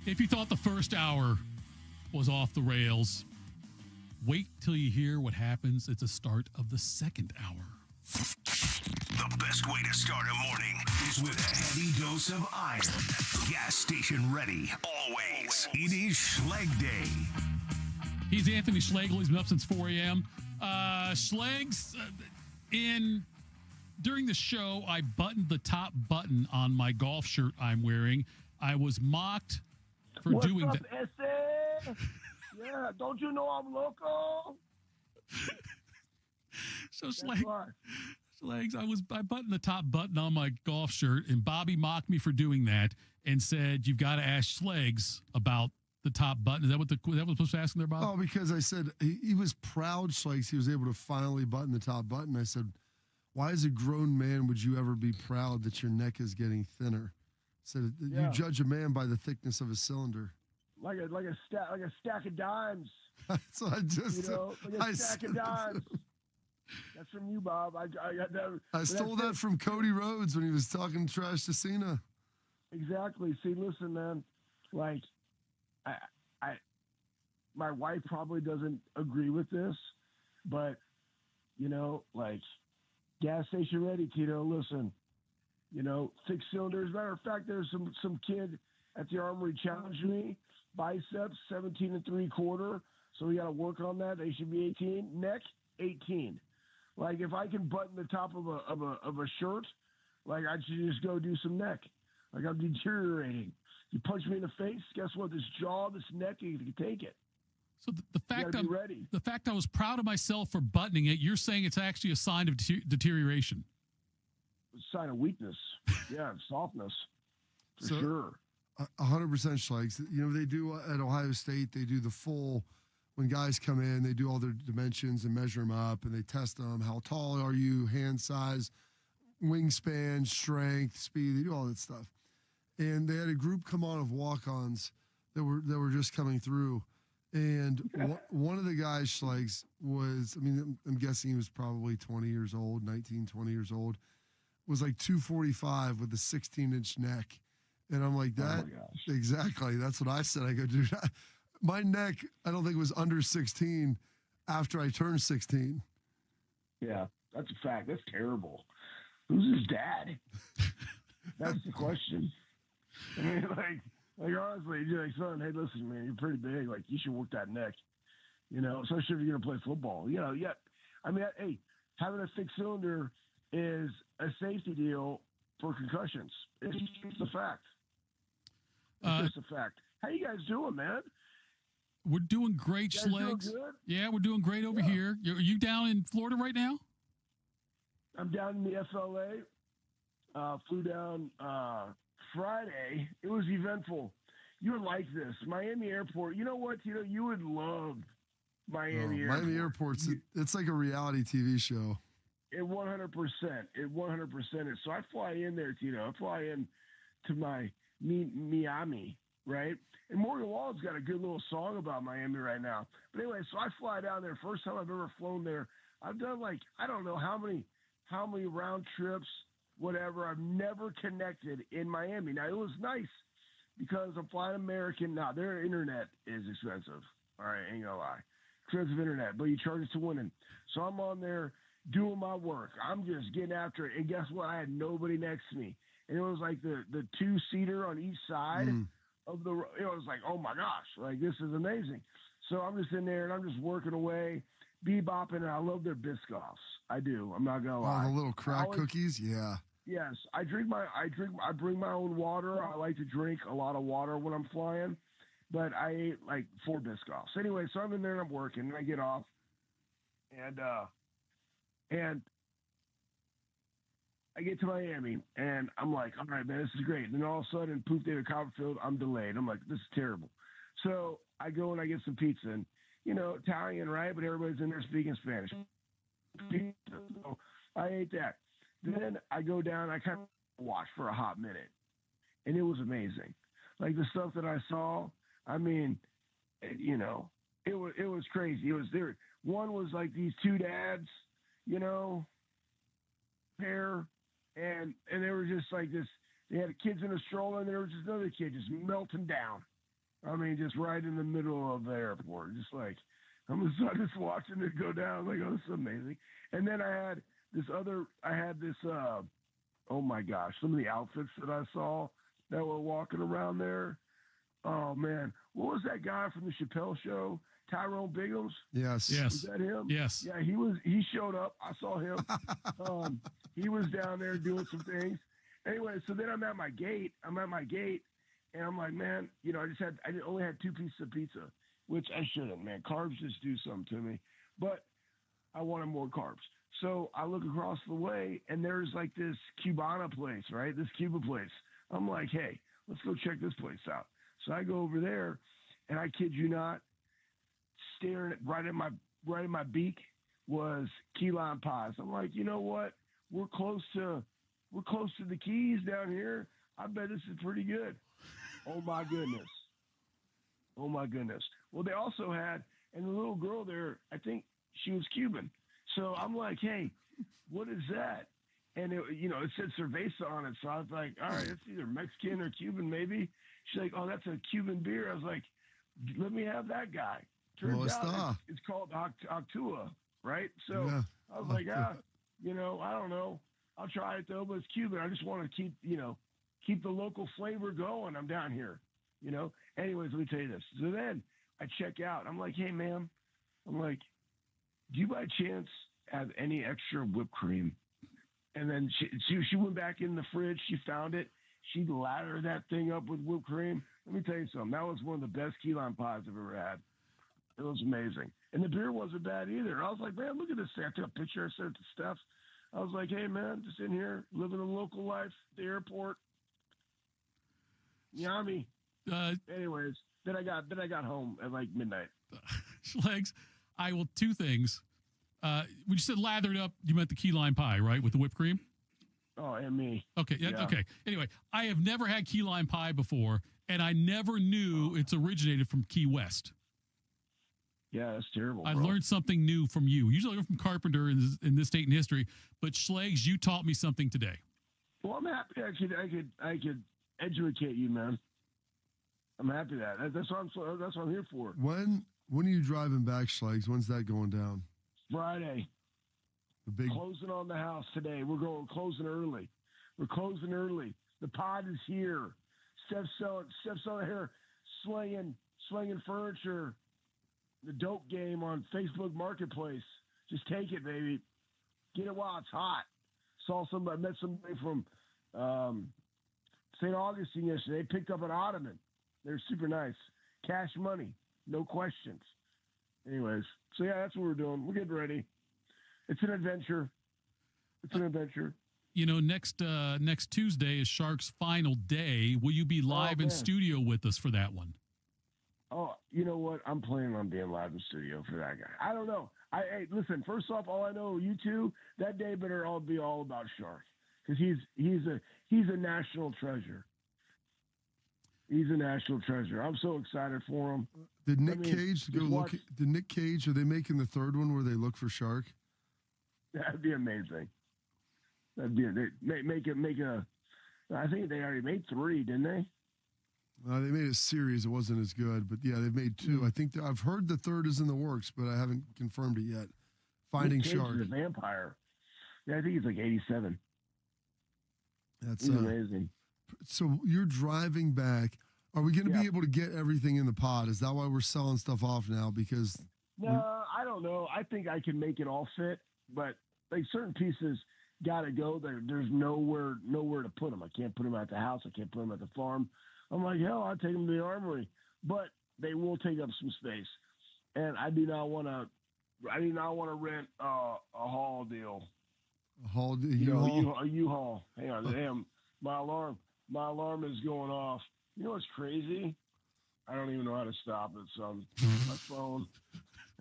If you thought the first hour was off the rails, wait till you hear what happens at the start of the second hour. The best way to start a morning is with a heavy dose of iron. Gas station ready, always. It is Schleg Day. He's Anthony Schlegel. He's been up since 4 a.m. Schlegs, during the show, I buttoned the top button on my golf shirt I'm wearing. I was mocked for doing that. What's up, SA? Yeah, don't you know I'm local? So Schlegs, I buttoned the top button on my golf shirt, and Bobby mocked me for doing that and said, "You've got to ask Schlegs about the top button." Is that what was supposed to ask him there, Bob? Oh, because I said he was proud, Schlegs. He was able to finally button the top button. I said, "Why, as a grown man, would you ever be proud that your neck is getting thinner?" I said, "You judge a man by the thickness of his cylinder." Like a stack of dimes. That's what I just said. Like a stack of dimes. That's from you, Bob. I got that. I stole that from Cody Rhodes when he was talking trash to Cena. Exactly. See, listen, man. Like, my wife probably doesn't agree with this, but like, gas station ready, Tito. Listen, 6 cylinders. Matter of fact, there's some kid at the Armory challenged me. Biceps 17 3/4. So we got to work on that. They should be 18. Neck 18. Like, if I can button the top of a shirt, like, I should just go do some neck. Like, I'm deteriorating. You punch me in the face, guess what? This jaw, this neck, you can take it. So the fact I was proud of myself for buttoning it, you're saying it's actually a sign of deterioration. It's a sign of weakness. Yeah, softness. For sure. 100% Schlegs. They do at Ohio State, they do the full, when guys come in, they do all their dimensions and measure them up, and they test them. How tall are you, hand size, wingspan, strength, speed. They do all that stuff. And they had a group come on of walk-ons that were just coming through. And one of the guys, Schlegs, was, I'm guessing he was probably 20 years old, 19, 20 years old, was like 245 with a 16-inch neck. And I'm like, that, exactly. That's what I said. I go, dude, my neck, I don't think it was under 16 after I turned 16. Yeah, that's a fact. That's terrible. Who's his dad? That's the question. I mean, like honestly, you're like, son, hey, listen, man, you're pretty big. Like, you should work that neck. Especially if you're going to play football. Hey, having a 6-cylinder is a safety deal for concussions. It's just a fact. It's just a fact. How you guys doing, man? We're doing great, Schlegs. Yeah, we're doing great over here. Are you down in Florida right now? I'm down in the FLA. Flew down Friday. It was eventful. You would like this. Miami Airport. You know what, Tito? You would love Miami Airport. Miami Airport's, it's like a reality TV show. It 100%. It 100% is. So I fly in there, Tito. I fly in to my Miami, right? And Morgan Wallen's got a good little song about Miami right now. But anyway, so I fly down there. First time I've ever flown there. I've done I don't know how many round trips, whatever. I've never connected in Miami. Now, it was nice because I'm flying American. Now, their internet is expensive. All right, ain't gonna lie. Expensive internet, but you charge it to winning. So I'm on there doing my work. I'm just getting after it. And guess what? I had nobody next to me. And it was like the 2-seater on each side of the, it was like, oh my gosh, like, this is amazing. So I'm just in there and I'm just working away, bebopping, and I love their Biscoffs. I do. I'm not gonna lie. Oh, the little crack cookies? Yeah. Yes. I bring my own water. I like to drink a lot of water when I'm flying, but I ate like 4 Biscoffs. Anyway, so I'm in there and I'm working and I get off and I get to Miami, and I'm like, all right, man, this is great. And then all of a sudden, poof, David Copperfield, I'm delayed. I'm like, this is terrible. So I go and I get some pizza, and, Italian, right? But everybody's in there speaking Spanish. So I ate that. Then I go down, I kind of watch for a hot minute, and it was amazing. Like, the stuff that I saw, it was crazy. It was there. One was like these 2 dads, pair, and they were just like this. They had kids in a stroller, and there was just another kid just melting down. I mean, just right in the middle of the airport. Just like, I'm just watching it go down. I'm like, oh, this is amazing. And then I had this, oh my gosh, some of the outfits that I saw that were walking around there. Oh man, what was that guy from the Chappelle Show? Tyrone Biggums? Yes. Is that him? Yes. Yeah, he showed up. I saw him. He was down there doing some things. Anyway, so then I'm at my gate, and I'm like, man, I only had 2 pieces of pizza, which I shouldn't, man. Carbs just do something to me. But I wanted more carbs. So I look across the way, and there's like this Cubana place, right? This Cuba place. I'm like, hey, let's go check this place out. So I go over there, and I kid you not, staring at right in my beak was key lime pies. I'm like, you know what? We're close to the Keys down here. I bet this is pretty good. Oh my goodness. Well, they also had, and the little girl there, I think she was Cuban. So I'm like, hey, what is that? And it said cerveza on it. So I was like, all right, it's either Mexican or Cuban, maybe. She's like, oh, that's a Cuban beer. I was like, let me have that guy. Turns out it's called Actua, right? So yeah. I was like, I don't know. I'll try it though, but it's Cuban. I just want to keep the local flavor going. I'm down here, Anyways, let me tell you this. So then I check out. I'm like, hey, ma'am. I'm like, do you by chance have any extra whipped cream? And then she went back in the fridge. She found it. She lathered that thing up with whipped cream. Let me tell you something. That was one of the best key lime pies I've ever had. It was amazing. And the beer wasn't bad either. I was like, man, look at this thing. I took a picture. I sent it to Steph. I was like, hey, man, just in here, living a local life, the airport. Yummy. Anyways, then I got home at like midnight. Schlegs, I will 2 things. When you said lathered up, you meant the key lime pie, right? With the whipped cream? Oh, and me. Okay. Yeah. Okay. Anyway, I have never had key lime pie before, and I never knew it's originated from Key West. Yeah, that's terrible. I learned something new from you. Usually I learn from Carpenter in this date in history, but Schlegs, you taught me something today. Well, I'm happy I could educate you, man. I'm happy that's what I'm here for. When are you driving back, Schlegs? When's that going down? Friday. The big closing on the house today. We're closing early. The pod is here. Steph's selling here, slinging furniture. The dope game on Facebook Marketplace. Just take it, baby. Get it while it's hot. I met somebody from St. Augustine yesterday. They picked up an ottoman. They're super nice. Cash money. No questions. Anyways, so yeah, that's what we're doing. We're getting ready. It's an adventure. Next Tuesday is Shark's final day. Will you be live in studio with us for that one? Oh, you know what? I'm planning on being live in studio for that guy. I don't know. Hey, listen. First off, all I know, you two, that day better all be all about Shark because he's a national treasure. He's a national treasure. I'm so excited for him. Did Nick Cage go look? Did Nick Cage? Are they making the 3rd one where they look for Shark? That'd be amazing. That'd be make a. I think they already made 3, didn't they? They made a series. It wasn't as good, but yeah, they've made 2. I think I've heard the 3rd is in the works, but I haven't confirmed it yet. Finding Shark. Is a vampire. Yeah, I think he's like 87. That's he's amazing. So you're driving back. Are we going to be able to get everything in the pod? Is that why we're selling stuff off now? Because I don't know. I think I can make it all fit, but like certain pieces got to go. There's nowhere to put them. I can't put them at the house. I can't put them at the farm. I'm like, hell, I'll take them to the armory, but they will take up some space, and I do not want to rent a haul deal. A haul deal. A U-Haul. Hang on, damn, my alarm is going off. You know what's crazy? I don't even know how to stop it. So my phone.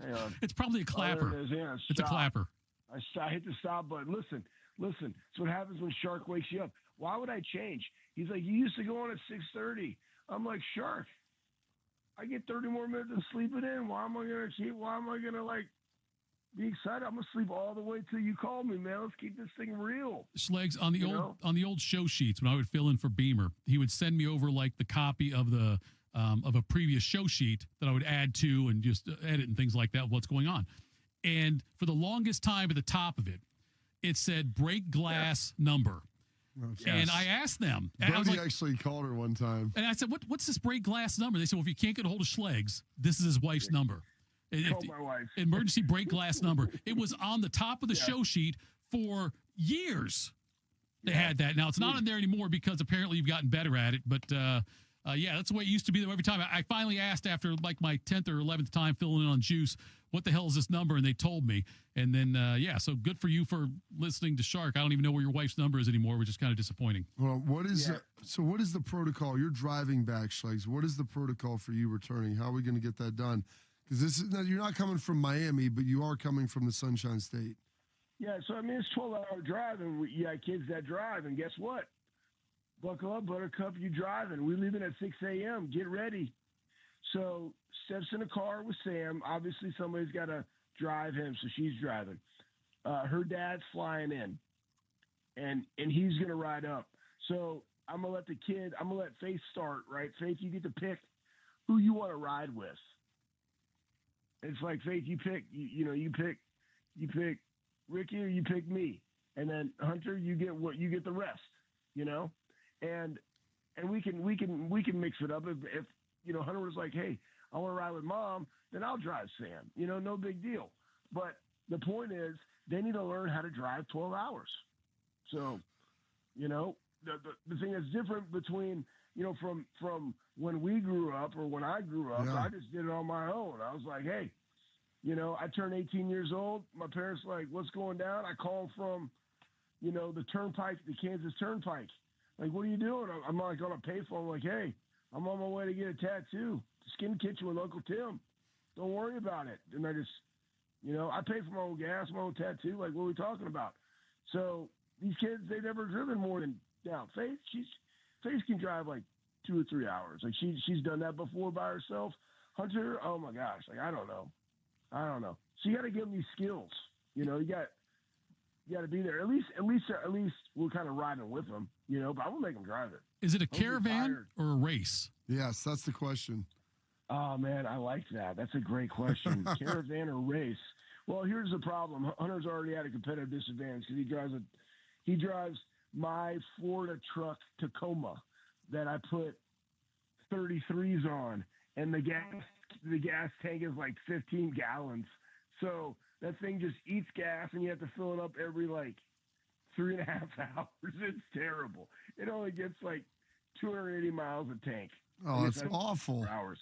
Hang on. It's probably a clapper. Oh, there it is. Yeah, it's a clapper. I hit the stop button. Listen. It's what happens when Shark wakes you up. Why would I change? He's like, you used to go on at 6:30. I'm like, Shark, I get 30 more minutes of sleeping in. Why am I gonna like be excited? I'm gonna sleep all the way till you call me, man. Let's keep this thing real. Schlegs, on the old show sheets when I would fill in for Beamer, he would send me over like the copy of the of a previous show sheet that I would add to and just edit and things like that, what's going on. And for the longest time at the top of it, it said break glass number. Okay. And I asked them. And I was Brody like, actually called her one time. and I said, what's this break glass number? They said, well, if you can't get a hold of Schlegel, this is his wife's number. Call my wife. Emergency break glass number. It was on the top of the show sheet for years. They had that. Now, it's not in there anymore because apparently you've gotten better at it. But, yeah, that's the way it used to be though every time. I finally asked after like my 10th or 11th time filling in on Juice, what the hell is this number? And they told me. And then, yeah, so good for you for listening to Shark. I don't even know where your wife's number is anymore, which is kind of disappointing. Well, what is so? What is the protocol? You're driving back, Schlegs. What is the protocol for you returning? How are we going to get that done? Because this is you're not coming from Miami, but you are coming from the Sunshine State. Yeah, so I mean it's 12-hour drive, and you got kids that drive, and guess what? Buckle up, Buttercup, you driving. We leaving at 6 a.m. Get ready. So steps in a car with Sam. Obviously, somebody's got to drive him, so she's driving. Her dad's flying in, and he's gonna ride up. So I'm gonna let Faith start. Right, Faith, you get to pick who you want to ride with. It's like, Faith, you pick. You pick Ricky or you pick me, and then Hunter, you get the rest. And we can mix it up. If Hunter was like, hey, I want to ride with Mom, then I'll drive Sam. No big deal. But the point is, they need to learn how to drive 12 hours. So, the thing that's different between from when we grew up or when I grew up, I just did it on my own. I was like, hey, I turned 18 years old. My parents were like, what's going down? I call from, the turnpike, the Kansas Turnpike. Like, what are you doing? I'm like on a payphone. I'm like, hey, I'm on my way to get a tattoo. Skin Kitchen with Uncle Tim. Don't worry about it. And I just, I pay for my own gas, my own tattoo. Like, what are we talking about? So these kids, they've never driven more than Faith. Faith can drive like 2 or 3 hours. Like she's done that before by herself. Hunter, oh my gosh, like I don't know. So you got to give them these skills. You got to be there. At least we're kind of riding with them. But I will make them drive it. Is it a caravan or a race? Yes, that's the question. Oh man, I like that. That's a great question. Caravan or race? Well, here's the problem. Hunter's already at a competitive disadvantage because he drives my Florida truck Tacoma that I put 33s on, and the gas tank is like 15 gallons. So that thing just eats gas, and you have to fill it up every like 3.5 hours. It's terrible. It only gets like 280 miles a tank. Oh, that's awful. Hours.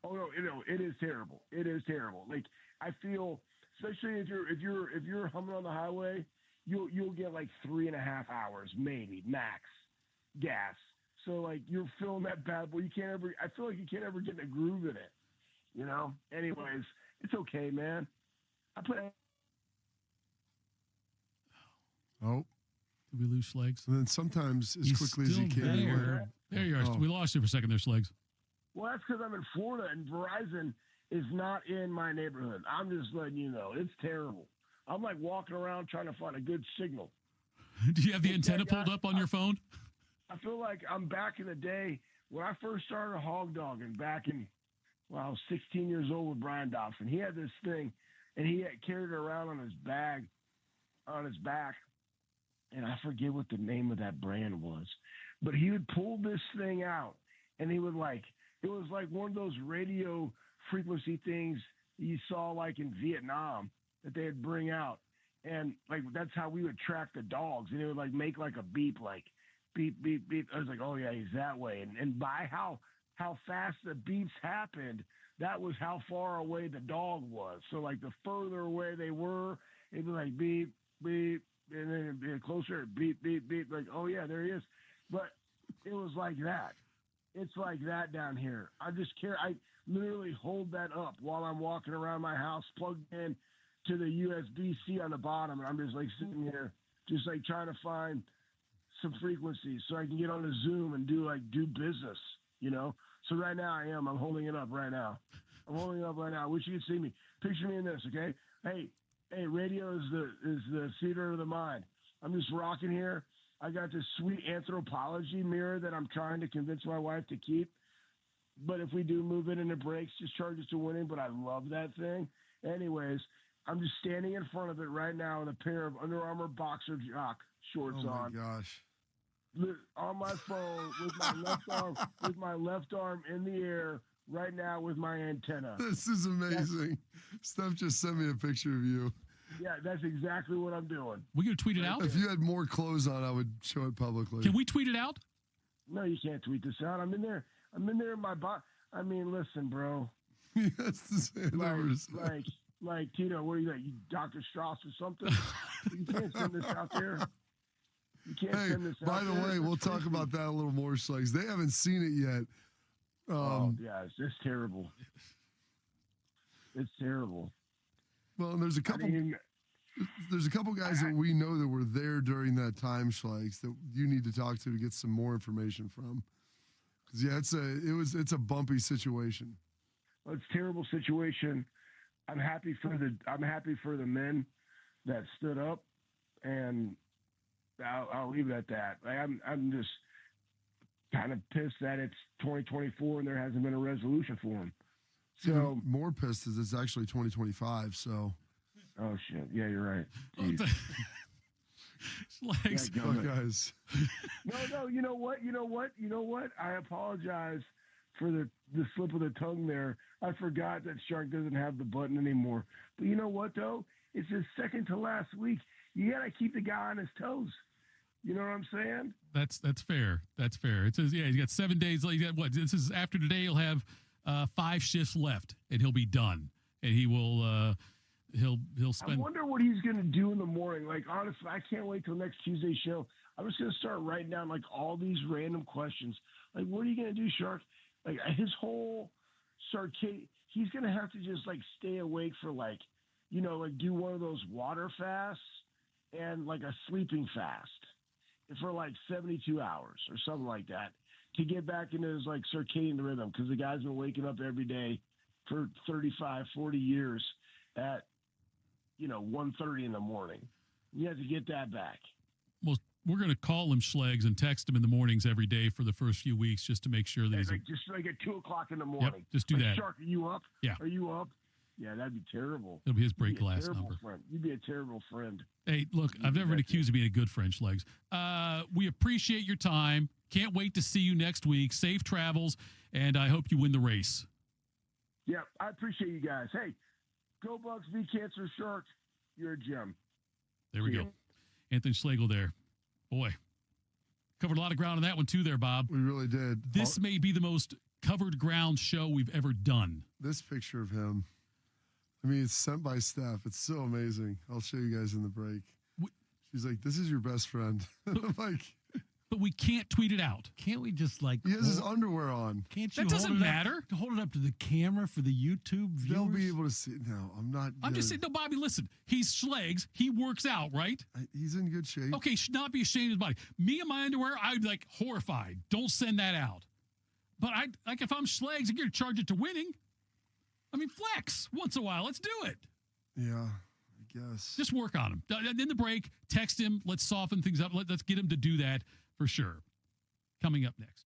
Oh no, it is terrible. It is terrible. Like I feel, especially if you're humming on the highway, you'll get like 3.5 hours maybe max gas. So like you're filling that bad boy. I feel like you can't ever get in a groove in it. Anyways, it's okay, man. Oh. Did we lose Schlegel? And then sometimes as He's quickly as you still can. there. There you are. Oh. We lost you for a second there, Schlegel. Well, that's because I'm in Florida and Verizon is not in my neighborhood. I'm just letting you know. It's terrible. I'm like walking around trying to find a good signal. Do you have the antenna pulled up on your phone? I feel like I'm back in the day when I first started hog dogging back in, I was 16 years old with Brian Dobson. He had this thing, and he had carried it around on his back, and I forget what the name of that brand was. But he would pull this thing out, and he would it was like one of those radio frequency things you saw like in Vietnam that they'd bring out. And like, that's how we would track the dogs. And it would like make like a beep, like beep, beep, beep. I was like, oh yeah, he's that way. And by how fast the beeps happened, that was how far away the dog was. So like the further away they were, it'd be like beep, beep, and then it'd be closer, beep, beep, beep. Like, oh yeah, there he is. But it was like that. It's like that down here. I literally hold that up while I'm walking around my house, plugged in to the USB-C on the bottom, and I'm just like sitting here, just like trying to find some frequencies so I can get on the Zoom and do business, So right now I'm holding it up right now. I wish you could see me. Picture me in this, okay? Hey, radio is the theater of the mind. I'm just rocking here. I got this sweet anthropology mirror that I'm trying to convince my wife to keep. But if we do move it into breaks, just charge us to winning. But I love that thing. Anyways, I'm just standing in front of it right now with a pair of Under Armour boxer jock shorts Oh my on. gosh. On my phone with my left arm in the air right now with my antenna. This is amazing. Steph just sent me a picture of you. Yeah, that's exactly what I'm doing. We gonna tweet it out? If you had more clothes on, I would show it publicly. Can we tweet it out? No, you can't tweet this out. I'm in there in my box. I mean, listen, bro. That's the same numbers. Like Tito, what are you like? You Dr. Strauss or something? You can't send this out there. You can't Hey, send this out by the there. way, we'll That's talk crazy. about that a little more, Schlegel. They haven't seen it yet. Yeah, it's just terrible. It's terrible. Well, and there's a I couple. mean, There's a couple guys that we know that were there during that time, Schlegs, that you need to talk to get some more information from. Because yeah, it's a bumpy situation. it's a terrible situation. I'm happy for the men that stood up, and I'll leave it at that. I'm just kind of pissed that it's 2024 and there hasn't been a resolution for them. So even more pissed is it's actually 2025. So. Oh shit! Yeah, you're right. Jeez. Schlegs. Yeah, Oh, guys. No. You know what? I apologize for the slip of the tongue there. I forgot that Shark doesn't have the button anymore. But you know what though? It's his second to last week. You gotta keep the guy on his toes. You know what I'm saying? That's fair. That's fair. It says, yeah, he's got 7 days. He's got what? This is after today. He'll have 5 shifts left, and he'll be done. And he will. He'll spend. I wonder what he's going to do in the morning. Like, honestly, I can't wait till next Tuesday's show. I'm just going to start writing down, like, all these random questions. Like, what are you going to do, Shark? Like, his whole he's going to have to just, like, stay awake for, like, you know, like, do one of those water fasts and, like, a sleeping fast for, like, 72 hours or something like that to get back into his, like, circadian rhythm, because the guy's been waking up every day for 35, 40 years at, 1:30 in the morning. You have to get that back. Well, we're going to call him Schlegs and text him in the mornings every day for the first few weeks just to make sure that he's Just like at 2:00 in the morning. just do that. Shark, are you up? Yeah. Are you up? Yeah, that'd be terrible. It'll be his You'd break be a glass terrible number. friend. You'd be a terrible friend. Hey, look, I've never been accused of being a good friend, Schlegs. We appreciate your time. Can't wait to see you next week. Safe travels, and I hope you win the race. Yeah, I appreciate you guys. Hey, go Bucks, be Cancer Shark. You're a gem. There we See go. ya. Anthony Schlegel there. Boy, covered a lot of ground on that one too there, Bob. We really did. This may be the most covered ground show we've ever done. This picture of him, I mean, it's sent by Steph. It's so amazing. I'll show you guys in the break. She's like, this is your best friend. I'm like, But we can't tweet it out. Can't we just like he has his underwear on. Can't you That doesn't hold it matter. hold it up to the camera for the YouTube viewers? They'll be able to see it. No, I'm not. I'm just saying, no, Bobby, listen. He's Schlegs. He works out, right? He's in good shape. Okay, should not be ashamed of his body. Me and my underwear, I'd be like horrified. Don't send that out. But if I'm Schlegs, I'm going to charge it to winning. I mean, flex once in a while. Let's do it. Yeah, I guess. Just work on him. In the break, text him. Let's soften things up. Let's get him to do that for sure. Coming up next.